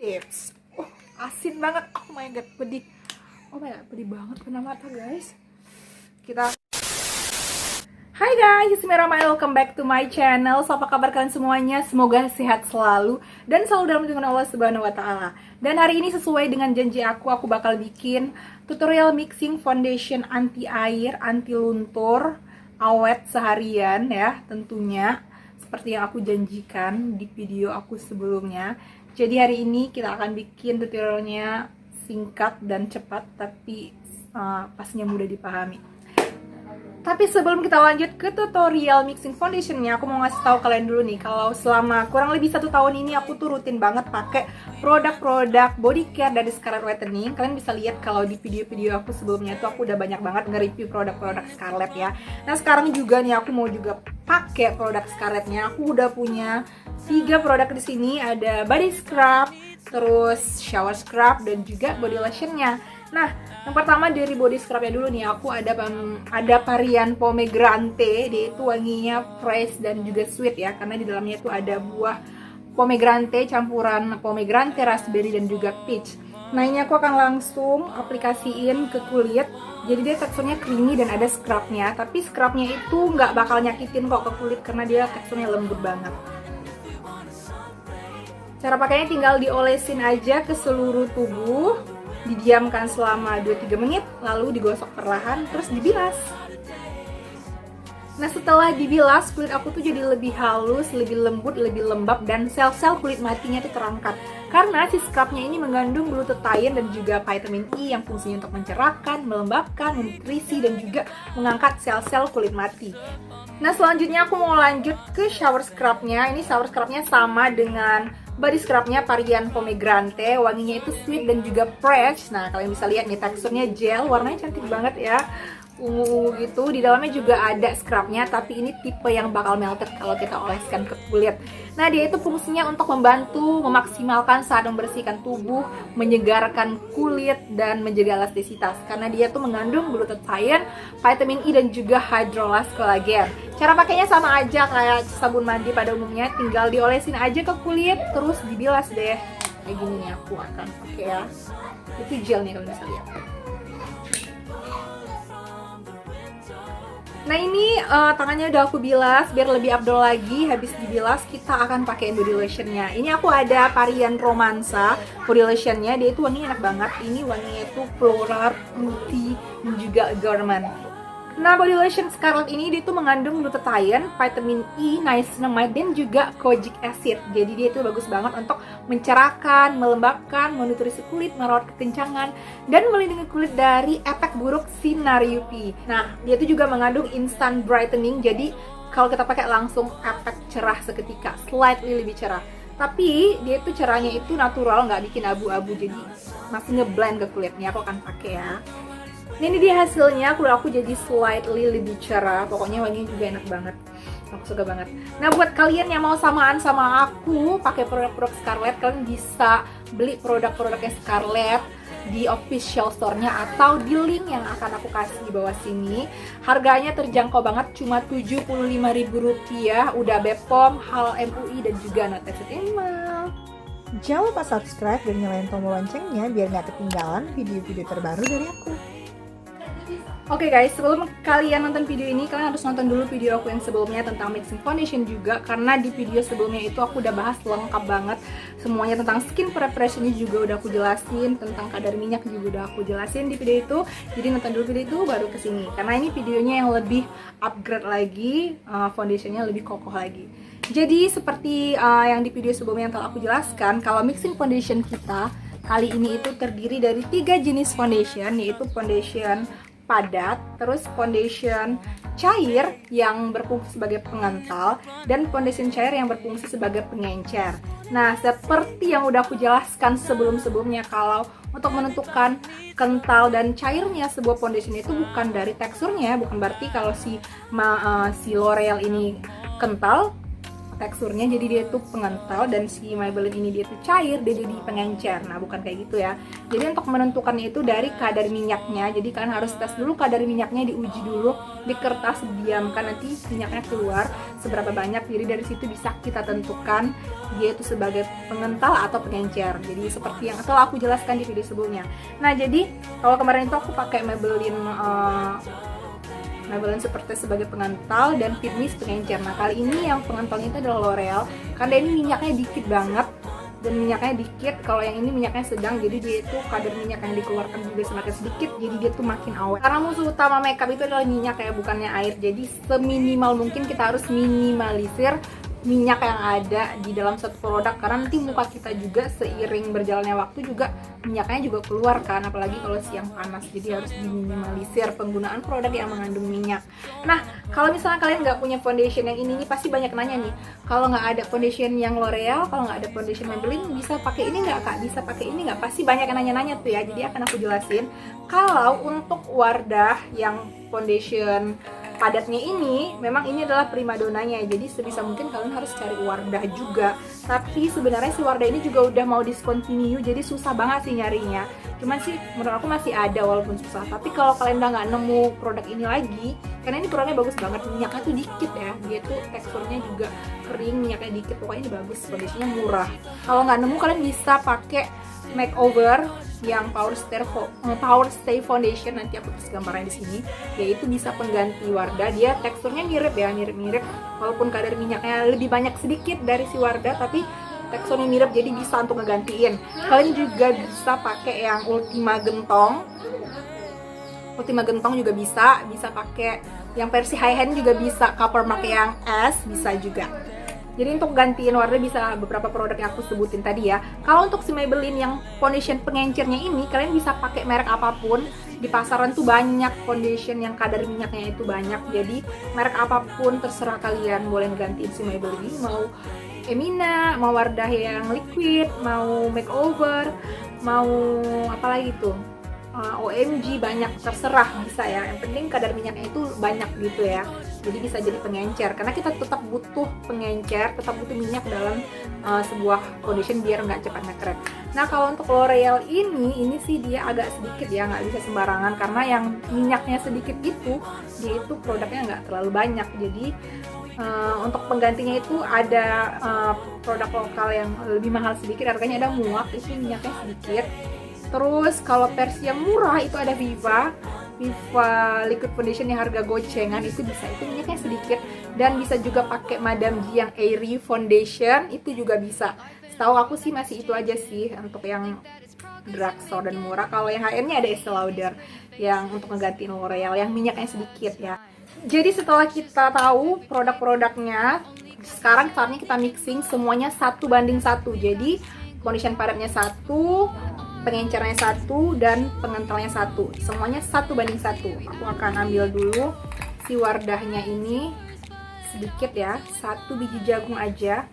tips. Asin banget. Oh my god, pedih. Oh my god, pedih banget kena mata guys. Hai guys, it's me Rama and welcome back to my channel. So, apa kabar kalian semuanya? Semoga sehat selalu dan selalu dalam lindungan Allah Subhanahu wa taala. Dan hari ini sesuai dengan janji aku bakal bikin tutorial mixing foundation anti air, anti luntur, awet seharian ya, tentunya seperti yang aku janjikan di video aku sebelumnya. Jadi hari ini kita akan bikin tutorialnya singkat dan cepat, tapi pastinya mudah dipahami. Tapi sebelum kita lanjut ke tutorial mixing foundationnya, aku mau ngasih tahu kalian dulu nih, kalau selama kurang lebih 1 tahun ini aku tuh rutin banget pakai produk-produk body care dari Scarlett Whitening. Kalian bisa lihat kalau di video-video aku sebelumnya itu aku udah banyak banget nge-review produk-produk Scarlett ya. Nah sekarang juga nih aku mau juga pakai produk Scarlettnya. Aku udah punya 3 produk di sini, ada body scrub, terus shower scrub, dan juga body lotionnya. Nah, yang pertama dari body scrubnya dulu nih, aku ada varian pomegranate, dia itu wanginya fresh dan juga sweet ya, karena di dalamnya itu ada buah pomegranate, campuran pomegranate, raspberry dan juga peach. Nah ini aku akan langsung aplikasiin ke kulit. Jadi dia teksturnya creamy dan ada scrubnya, tapi scrubnya itu nggak bakal nyakitin kok ke kulit karena dia teksturnya lembut banget. Cara pakainya tinggal diolesin aja ke seluruh tubuh, didiamkan selama 2-3 menit, lalu digosok perlahan, terus dibilas. Nah setelah dibilas, kulit aku tuh jadi lebih halus, lebih lembut, lebih lembab, dan sel-sel kulit matinya tuh terangkat. Karena si scrubnya ini mengandung glutathione dan juga vitamin E yang fungsinya untuk mencerahkan, melembabkan, menutrisi, dan juga mengangkat sel-sel kulit mati. Nah selanjutnya aku mau lanjut ke shower scrubnya. Ini shower scrubnya sama dengan body scrubnya varian pomegranate, wanginya itu sweet dan juga fresh. Nah kalian bisa lihat nih teksturnya gel, warnanya cantik banget ya, ungu-ungu gitu. Di dalamnya juga ada scrubnya, tapi ini tipe yang bakal melted kalau kita oleskan ke kulit. Nah dia itu fungsinya untuk membantu memaksimalkan saat membersihkan tubuh, menyegarkan kulit, dan menjaga elastisitas. Karena dia tuh mengandung glutathione, vitamin E, dan juga hydrolyzed collagen. Cara pakainya sama aja kayak sabun mandi pada umumnya, tinggal diolesin aja ke kulit, terus dibilas deh. Kayak gini nih aku akan pakai ya. Itu gel nih kalau bisa lihat. Nah ini tangannya udah aku bilas, biar lebih abdol lagi. Habis dibilas kita akan pakai body lotionnya. Ini aku ada varian romansa body lotionnya, dia itu wanginya enak banget. Ini wanginya itu floral, fruity, dan juga gourmand. Nah body lotion Scarlett ini dia itu mengandung glutathione, vitamin E, niacinamide, dan juga kojic acid. Jadi dia itu bagus banget untuk mencerahkan, melembabkan, menutrisi kulit, merawat kekencangan, dan melindungi kulit dari efek buruk sinar UV. Nah dia itu juga mengandung instant brightening, jadi kalau kita pakai langsung efek cerah seketika, slightly lebih cerah. Tapi dia itu cerahnya itu natural, nggak bikin abu-abu, jadi masih ngeblend ke kulitnya. Aku akan pakai ya. Nah ini dia hasilnya, kulit aku jadi slightly lebih cerah. Pokoknya wanginya juga enak banget, aku suka banget. Nah buat kalian yang mau samaan sama aku pakai produk-produk Scarlett, kalian bisa beli produk-produknya Scarlett di official store-nya atau di link yang akan aku kasih di bawah sini. Harganya terjangkau banget, cuma Rp75.000. Udah BPOM, HAL MUI, dan juga no tax animal. Jangan lupa subscribe dan nyalain tombol loncengnya biar nggak ketinggalan video-video terbaru dari aku. Oke guys, sebelum kalian nonton video ini, kalian harus nonton dulu video aku yang sebelumnya tentang mixing foundation juga. Karena di video sebelumnya itu aku udah bahas lengkap banget semuanya tentang skin preparationnya, juga udah aku jelasin. Tentang kadar minyak juga udah aku jelasin di video itu. Jadi nonton dulu video itu baru kesini, karena ini videonya yang lebih upgrade lagi, foundationnya lebih kokoh lagi. Jadi seperti yang di video sebelumnya yang telah aku jelaskan, kalau mixing foundation kita kali ini itu terdiri dari 3 jenis foundation, yaitu foundation padat, terus foundation cair yang berfungsi sebagai pengental, dan foundation cair yang berfungsi sebagai pengencer. Nah, seperti yang udah aku jelaskan sebelum-sebelumnya, kalau untuk menentukan kental dan cairnya sebuah foundation itu bukan dari teksturnya, bukan berarti kalau si L'Oreal ini kental teksturnya, jadi dia tuh pengental, dan si Maybelline ini dia tuh cair, dia jadi pengencer. Nah bukan kayak gitu ya. Jadi untuk menentukannya itu dari kadar minyaknya. Jadi kalian harus tes dulu kadar minyaknya, diuji dulu di kertas, diamkan, nanti minyaknya keluar seberapa banyak. Jadi dari situ bisa kita tentukan dia itu sebagai pengental atau pengencer. Jadi seperti yang telah aku jelaskan di video sebelumnya. Nah jadi kalau kemarin itu aku pakai Maybelline seperti sebagai pengental dan Fit Me pengencer. Nah kali ini yang pengentalnya itu adalah L'Oreal, karena ini minyaknya dikit banget dan minyaknya dikit. Kalau yang ini minyaknya sedang, jadi dia itu kadar minyak yang dikeluarkan juga semakin sedikit, jadi dia tuh makin awet. Karena musuh utama makeup itu adalah minyak ya, bukannya air. Jadi seminimal mungkin kita harus minimalisir minyak yang ada di dalam satu produk, karena nanti muka kita juga seiring berjalannya waktu juga minyaknya juga keluar kan, apalagi kalau siang panas. Jadi harus diminimalisir penggunaan produk yang mengandung minyak. Nah kalau misalnya kalian nggak punya foundation yang ini pasti banyak nanya nih, kalau nggak ada foundation yang L'Oreal, kalau nggak ada foundation Maybelline, bisa pakai ini nggak kak, bisa pakai ini nggak? Pasti banyak yang nanya-nanya tuh ya. Jadi akan aku jelasin. Kalau untuk Wardah yang foundation padatnya ini, memang ini adalah primadonanya, jadi sebisa mungkin kalian harus cari Wardah juga. Tapi sebenarnya si Wardah ini juga udah mau discontinue, jadi susah banget sih nyarinya. Cuman sih menurut aku masih ada walaupun susah. Tapi kalau kalian udah nggak nemu produk ini lagi, karena ini produknya bagus banget, minyaknya tuh dikit ya, dia tuh teksturnya juga kering, minyaknya dikit, pokoknya ini bagus, kondisinya murah. Kalau nggak nemu, kalian bisa pakai makeover yang Power Stay Foundation, nanti aku tulis gambarnya di sini. Yaitu bisa pengganti Wardah, dia teksturnya mirip ya, mirip-mirip, walaupun kadar minyaknya lebih banyak sedikit dari si Wardah, tapi teksturnya mirip, jadi bisa untuk ngegantiin. Kalian juga bisa pakai yang Ultima Gentong juga bisa pakai yang versi high hand juga bisa, Copper pakai yang S bisa juga. Jadi untuk gantiin Wardah bisa beberapa produk yang aku sebutin tadi ya. Kalau untuk si Maybelline yang foundation pengencernya ini, kalian bisa pakai merek apapun. Di pasaran tuh banyak foundation yang kadar minyaknya itu banyak. Jadi merek apapun terserah kalian, boleh gantiin si Maybelline ini. Mau Emina, mau Wardah yang liquid, mau makeover, mau apa lagi tuh, OMG, banyak, terserah bisa ya. Yang penting kadar minyaknya itu banyak gitu ya. Jadi bisa jadi pengencer, karena kita tetap butuh pengencer, tetap butuh minyak dalam sebuah foundation biar nggak cepat ngekrek. Nah kalau untuk L'Oreal ini sih dia agak sedikit ya, nggak bisa sembarangan, karena yang minyaknya sedikit itu, dia itu produknya nggak terlalu banyak. Jadi untuk penggantinya itu ada produk lokal yang lebih mahal sedikit, harganya ada Muak, itu minyaknya sedikit. Terus kalau versi yang murah itu ada Viva Liquid Foundation yang harga gocengan, itu bisa, itu minyaknya sedikit. Dan bisa juga pakai Madame G yang Airy Foundation, itu juga bisa. Setahu aku sih masih itu aja sih untuk yang drugstore dan murah. Kalau yang HN-nya ada Estée Lauder yang untuk menggantiin L'Oreal yang minyaknya sedikit ya. Jadi setelah kita tahu produk-produknya, sekarang saatnya kita mixing semuanya 1:1. Jadi foundation padatnya 1, pengencernya 1, dan pengentalnya 1. Semuanya 1:1. Aku akan ambil dulu si Wardahnya ini sedikit ya, 1 biji jagung aja.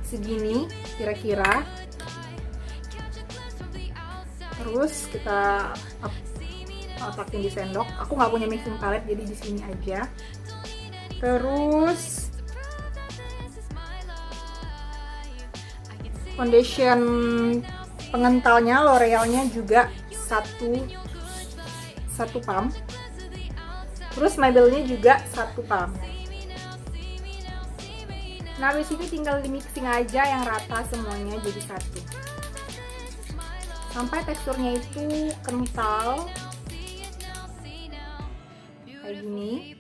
Segini kira-kira. Terus kita letakkan di sendok. Aku nggak punya mixing palette, jadi di sini aja. Terus foundation pengentalnya L'Orealnya juga satu pump. Terus Maybelline juga 1 pump. Nah habis ini tinggal di mixing aja yang rata semuanya jadi satu, sampai teksturnya itu kental kayak gini.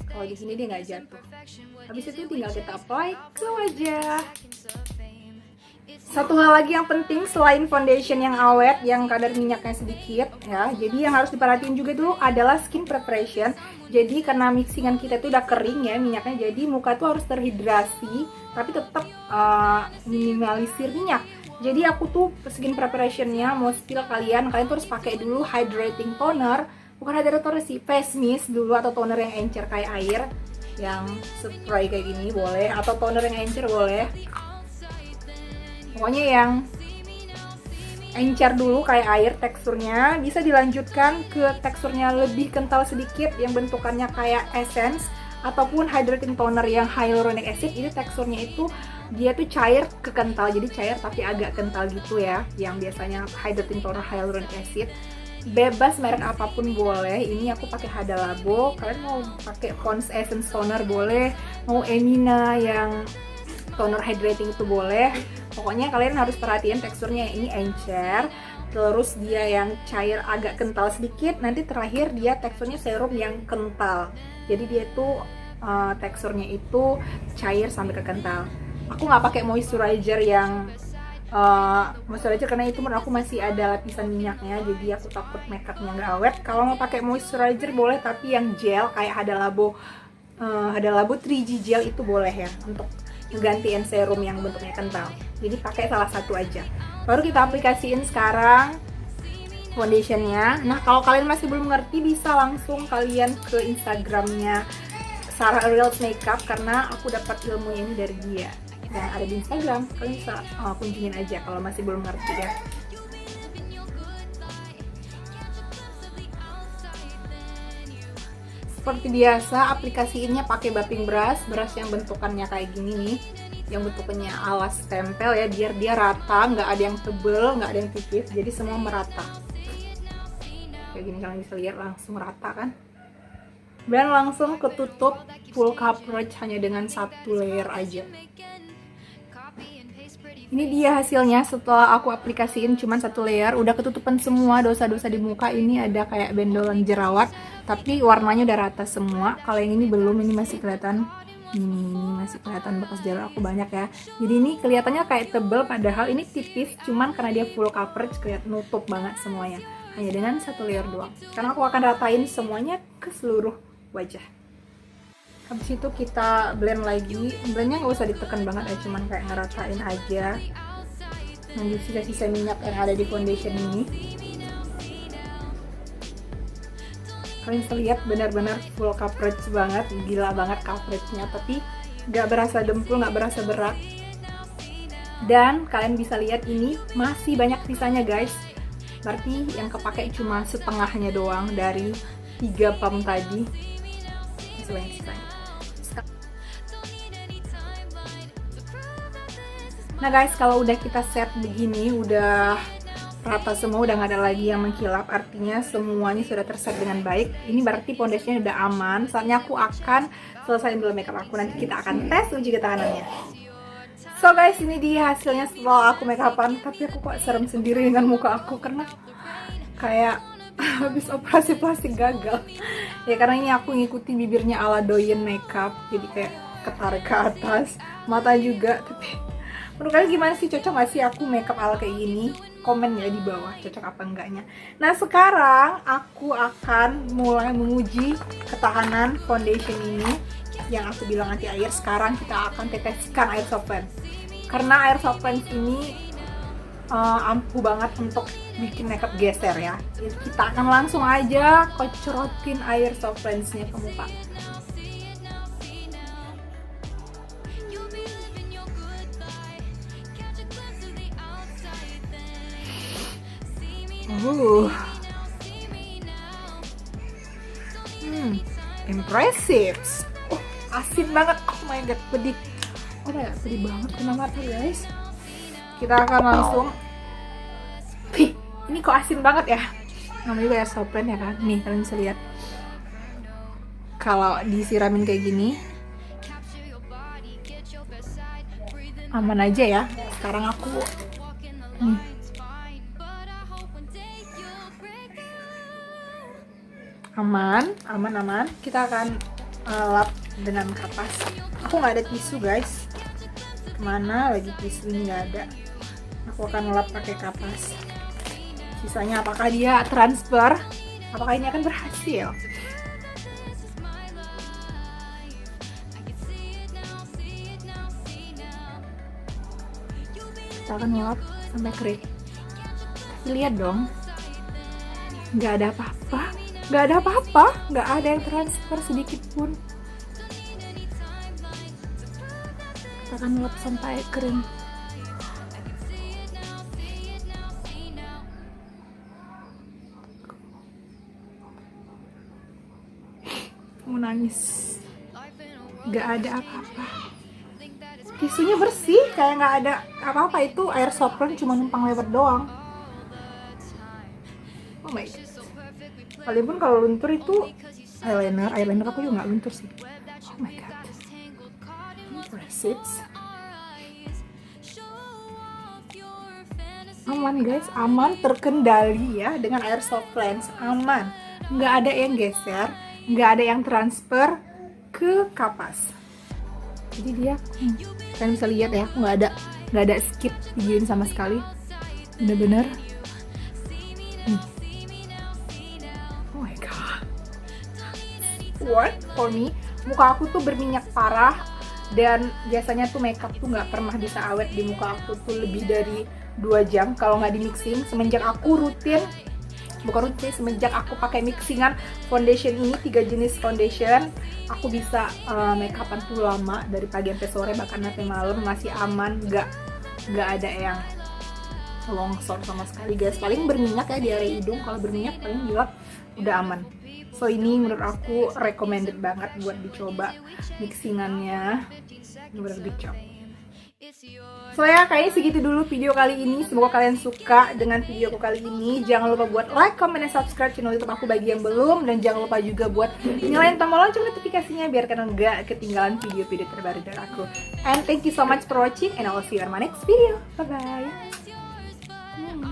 Kalau di sini dia nggak jatuh. Habis itu tinggal kita apply ke wajah. Satu hal lagi yang penting selain foundation yang awet, yang kadar minyaknya sedikit ya, jadi yang harus diperhatiin juga dulu adalah skin preparation. Jadi karena mixingan kita itu udah kering ya minyaknya, jadi muka tuh harus terhidrasi tapi tetap minimalisir minyak. Jadi aku tuh skin preparationnya mau spill kalian tuh harus pakai dulu hydrating toner, bukan hydrating sih, face mist dulu, atau toner yang encer kayak air, yang spray kayak gini boleh, atau toner yang encer boleh. Pokoknya yang encer dulu kayak air teksturnya, bisa dilanjutkan ke teksturnya lebih kental sedikit yang bentukannya kayak essence, ataupun hydrating toner yang hyaluronic acid, itu teksturnya itu dia tuh cair ke kental, jadi cair tapi agak kental gitu ya, yang biasanya hydrating toner hyaluronic acid. Bebas merek apapun boleh. Ini aku pakai Hada Labo. Kalian mau pakai Pond's Essence Toner boleh, mau Emina yang toner hydrating itu boleh. Pokoknya kalian harus perhatiin teksturnya. Ini encer, terus dia yang cair agak kental sedikit, nanti terakhir dia teksturnya serum yang kental. Jadi dia tuh teksturnya itu cair sampai ke kental. Aku nggak pakai moisturizer yang moisturizer karena itu menurut aku masih ada lapisan minyaknya, jadi aku takut makeupnya nggak awet. Kalau mau pakai moisturizer boleh, tapi yang gel kayak Hada Labo 3G gel itu boleh ya, untuk ngegantiin serum yang bentuknya kental. Jadi pakai salah satu aja. Baru kita aplikasiin sekarang foundationnya. Nah, kalau kalian masih belum ngerti, bisa langsung kalian ke Instagramnya Sarah Reels Makeup, karena aku dapat ilmu ini dari dia yang ada di Instagram. Kalian bisa kunjungin aja kalau masih belum ngerti ya. Seperti biasa, aplikasiinnya pakai buffing brush yang bentukannya kayak gini nih, yang bentukannya alas tempel ya, biar dia rata, nggak ada yang tebel, nggak ada yang tipis, jadi semua merata. Kayak gini kalian bisa lihat langsung rata kan? Dan langsung ketutup full coverage hanya dengan satu layer aja. Ini dia hasilnya setelah aku aplikasiin cuman satu layer, udah ketutupan semua dosa-dosa di muka. Ini ada kayak bendolan jerawat, tapi warnanya udah rata semua. Kalau yang ini belum, ini masih kelihatan. Ini masih kelihatan bekas jerawat aku banyak ya. Jadi ini kelihatannya kayak tebel, padahal ini tipis, cuman karena dia full coverage kelihatan nutup banget semuanya. Hanya dengan satu layer doang. Karena aku akan ratain semuanya ke seluruh wajah. Habis itu kita blend lagi. Blendnya nggak usah ditekan banget ya, cuman kayak ngeratain aja. Nanti sisa-sisa minyak yang ada di foundation ini. Kalian bisa lihat benar-benar full coverage banget, gila banget coveragenya, tapi nggak berasa dempul, nggak berasa berat. Dan kalian bisa lihat ini masih banyak sisanya guys. Berarti yang kepake cuma setengahnya doang dari 3 pump tadi. Masih banyak sisanya. Nah guys, kalau udah kita set begini, udah rata semua, udah nggak ada lagi yang mengkilap, artinya semuanya sudah terset dengan baik. Ini berarti foundationnya udah aman. Saatnya aku akan selesaiin dulu makeup aku. Nanti kita akan tes uji ketahanannya. So guys, ini dia hasilnya setelah aku makeupan. Tapi aku kok serem sendiri dengan muka aku, karena kayak habis operasi plastik gagal. Ya karena ini aku ngikutin bibirnya ala doyen makeup, jadi kayak ketarik ke atas, mata juga. Tapi menurut kalian gimana sih, cocok gak sih aku makeup ala kayak gini? Komen ya di bawah, cocok apa enggaknya. Nah sekarang aku akan mulai menguji ketahanan foundation ini yang aku bilang anti air. Sekarang kita akan teteskan air soften, karena air soften ini ampuh banget untuk bikin makeup geser ya. Kita akan langsung aja kocorotin air softensnya ke muka. Impressive. Asin banget. Oh my god, pedih. Oh my god, pedih banget kena mata guys. Kita akan langsung. Ini kok asin banget ya. Namanya juga air soften ya kan. Nih kalian bisa lihat. Kalau disiramin kayak gini, aman aja ya. Sekarang aku aman. Kita akan lap dengan kapas. Aku nggak ada tisu guys. Kemana lagi tisu, ini nggak ada. Aku akan lap pakai kapas. Sisanya apakah dia transfer? Apakah ini akan berhasil? Kita akan lap sampai kering. Lihat dong, nggak ada apa-apa. Nggak ada yang transfer sedikit pun. Kita akan lap sampai kering. Mau nangis. nggak ada apa-apa. Tisunya bersih, kayak nggak ada apa-apa. Itu air sopran cuma numpang lewat doang. Oh my god. Walaupun kalau luntur itu eyeliner aku juga nggak luntur sih. Oh my god. Impressive. Aman guys, aman, terkendali ya dengan airsoft lens, aman, nggak ada yang geser, nggak ada yang transfer ke kapas. Jadi dia, kalian bisa lihat ya, aku nggak ada skip videoin sama sekali, bener-bener. Oh my god, what for me? Muka aku tuh berminyak parah. Dan biasanya tuh makeup tuh nggak pernah bisa awet di muka aku tuh lebih dari 2 jam kalau nggak di mixing. Semenjak aku semenjak aku pakai mixingan foundation ini, 3 jenis foundation, aku bisa makeupan tuh lama dari pagi sampai sore, bahkan sampai malam masih aman, nggak ada yang longsor sama sekali guys. Paling berminyak ya di area hidung, kalau berminyak paling gelap udah aman. So ini menurut aku recommended banget buat dicoba mixingannya, bener good job. So ya, kayaknya segitu dulu video kali ini. Semoga kalian suka dengan videoku kali ini. Jangan lupa buat like, comment, dan subscribe channel YouTube aku bagi yang belum. Dan jangan lupa juga buat nyalain tombol lonceng notifikasinya biar kalian nggak ketinggalan video-video terbaru dari aku. And thank you so much for watching, and I will see you on my next video. Bye bye.